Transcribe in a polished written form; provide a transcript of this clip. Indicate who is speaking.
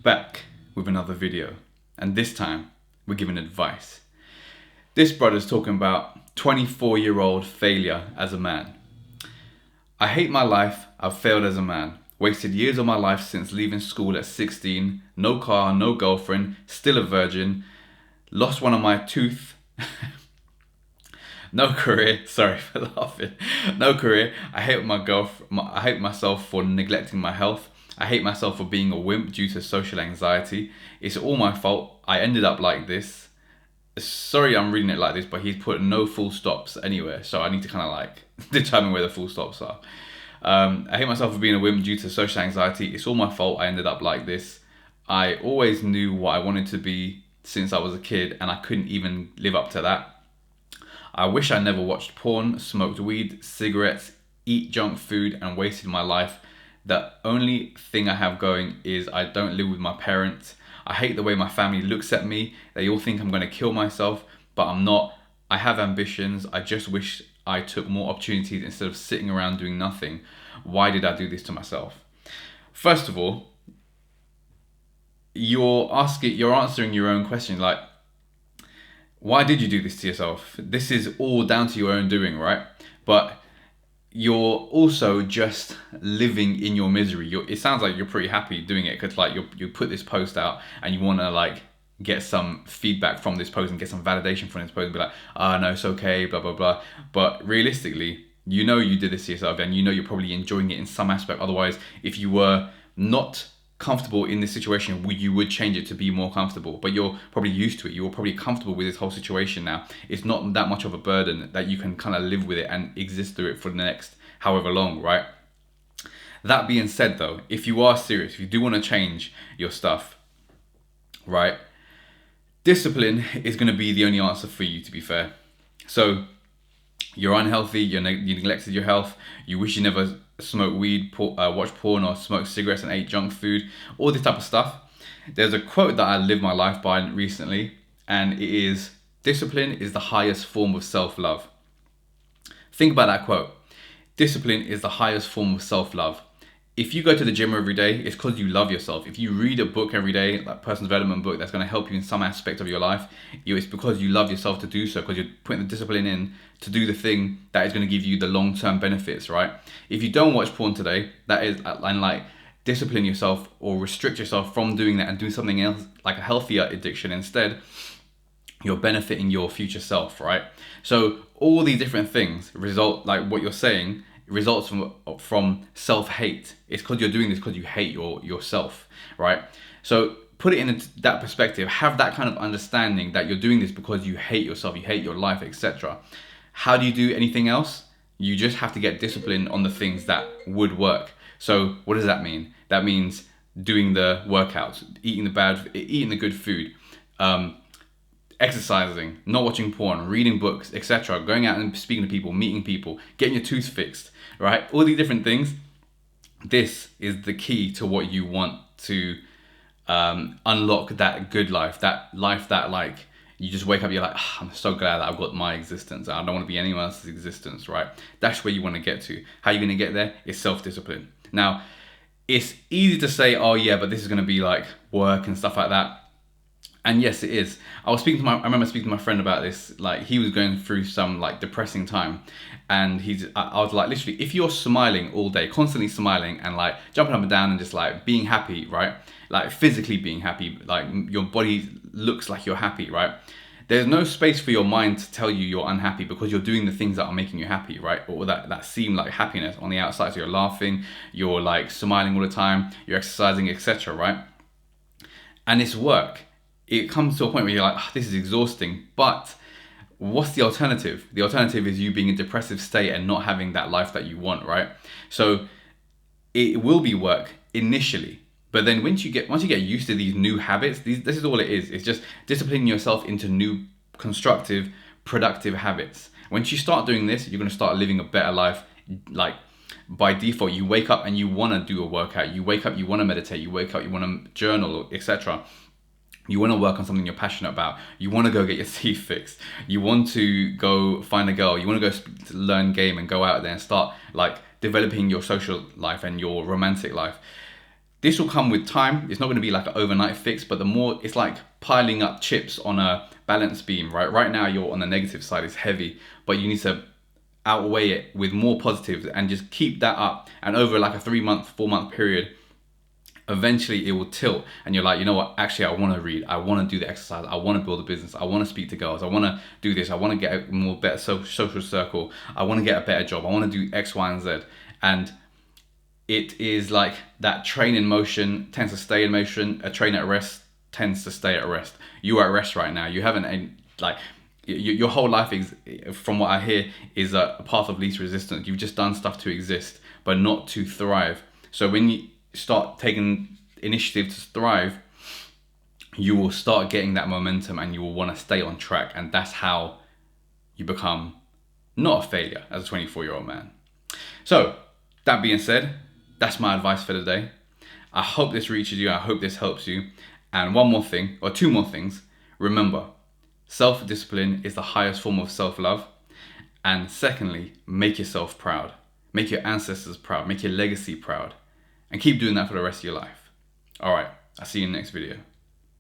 Speaker 1: Back with another video, and this time we're giving advice. This brother's talking about 24-year-old failure as a man. I hate my life, I've failed as a man. Wasted years of my life since leaving school at 16, no car, no girlfriend, still a virgin, lost one of my tooth, no career, sorry for laughing, no career. I hate myself for neglecting my health. I hate myself for being a wimp due to social anxiety. It's all my fault. I ended up like this. Sorry I'm reading it like this, but he's put no full stops anywhere, so I need to kind of like determine where the full stops are. I hate myself for being a wimp due to social anxiety. It's all my fault. I ended up like this. I always knew what I wanted to be since I was a kid, and I couldn't even live up to that. I wish I never watched porn, smoked weed, cigarettes, eat junk food, and wasted my life. The only thing I have going is I don't live with my parents. I hate the way my family looks at me. They all think I'm going to kill myself, but I'm not. I have ambitions. I just wish I took more opportunities instead of sitting around doing nothing. Why did I do this to myself? First of all, you're answering your own question. Like, why did you do this to yourself? This is all down to your own doing, right? But you're also just living in your misery. It sounds like you're pretty happy doing it because like you put this post out and you want to like get some feedback from this post and get some validation from this post and be like, no, it's okay, blah, blah, blah. But realistically, you know you did this to yourself and you know you're probably enjoying it in some aspect. Otherwise, if you were not comfortable in this situation, you would change it to be more comfortable, but you're probably used to it. You're probably comfortable with this whole situation now. It's not that much of a burden that you can kind of live with it and exist through it for the next however long, right? That being said though, if you are serious, if you do want to change your stuff, right, discipline is going to be the only answer for you, to be fair. So you're unhealthy, you neglected your health, you wish you never smoked weed, watched porn, or smoked cigarettes and ate junk food, all this type of stuff. There's a quote that I lived my life by recently, and it is, discipline is the highest form of self-love. Think about that quote. Discipline is the highest form of self-love. If you go to the gym every day, it's because you love yourself. If you read a book every day, like personal development book that's going to help you in some aspect of your life, it's because you love yourself to do so, because you're putting the discipline in to do the thing that is going to give you the long-term benefits, right? If you don't watch porn today, that is, and like discipline yourself or restrict yourself from doing that and do something else, like a healthier addiction instead, you're benefiting your future self, right? So all these different things result, like what you're saying, results from self-hate. It's because you're doing this because you hate yourself, right? So put it in that perspective. Have that kind of understanding that you're doing this because you hate yourself, you hate your life, etc. How do you do anything else? You just have to get discipline on the things that would work. So what does that mean? That means doing the workouts, eating the good food, exercising, not watching porn, reading books, etc., going out and speaking to people, meeting people, getting your tooth fixed, right? All these different things. This is the key to what you want to unlock that good life, that like you just wake up, you're like, I'm so glad that I've got my existence. I don't want to be anyone else's existence, right? That's where you want to get to. How are you going to get there? It's self-discipline. Now, it's easy to say, oh yeah, but this is going to be like work and stuff like that. And yes, it is. I remember speaking to my friend about this. Like, he was going through some like depressing time, and I was like, literally, if you're smiling all day, constantly smiling and like jumping up and down and just like being happy, right? Like physically being happy, like your body looks like you're happy, right? There's no space for your mind to tell you you're unhappy because you're doing the things that are making you happy, right? Or that seem like happiness on the outside. So you're laughing, you're like smiling all the time, you're exercising, etc., right? And it's work. It comes to a point where you're like, this is exhausting, but what's the alternative? The alternative is you being in a depressive state and not having that life that you want, right? So it will be work initially, but then once you get used to these new habits, this is all it is. It's just disciplining yourself into new, constructive, productive habits. Once you start doing this, you're going to start living a better life. Like by default, you wake up and you want to do a workout. You wake up, you want to meditate. You wake up, you want to journal, etc. You want to work on something you're passionate about. You want to go get your teeth fixed. You want to go find a girl. You want to go learn game and go out there and start like developing your social life and your romantic life. This will come with time. It's not going to be like an overnight fix, but the more, it's like piling up chips on a balance beam, right? Right now you're on the negative side, it's heavy, but you need to outweigh it with more positives and just keep that up. And over like a 3-month, 4-month period, eventually it will tilt and you're like, you know what, actually I want to read, I want to do the exercise, I want to build a business, I want to speak to girls, I want to do this, I want to get a more better social circle, I want to get a better job, I want to do X, Y, and Z. And it is like that train in motion tends to stay in motion, a train at rest tends to stay at rest. You are at rest right now. You haven't, like, your whole life is, from what I hear, is a path of least resistance. You've just done stuff to exist, but not to thrive. So when you start taking initiative to thrive, you will start getting that momentum and you will want to stay on track. And that's how you become not a failure as a 24-year-old man. So that being said, that's my advice for the day. I hope this reaches you. I hope this helps you. And one more thing, or two more things. Remember, self-discipline is the highest form of self-love. And secondly, make yourself proud. Make your ancestors proud. Make your legacy proud. And keep doing that for the rest of your life. All right, I'll see you in the next video.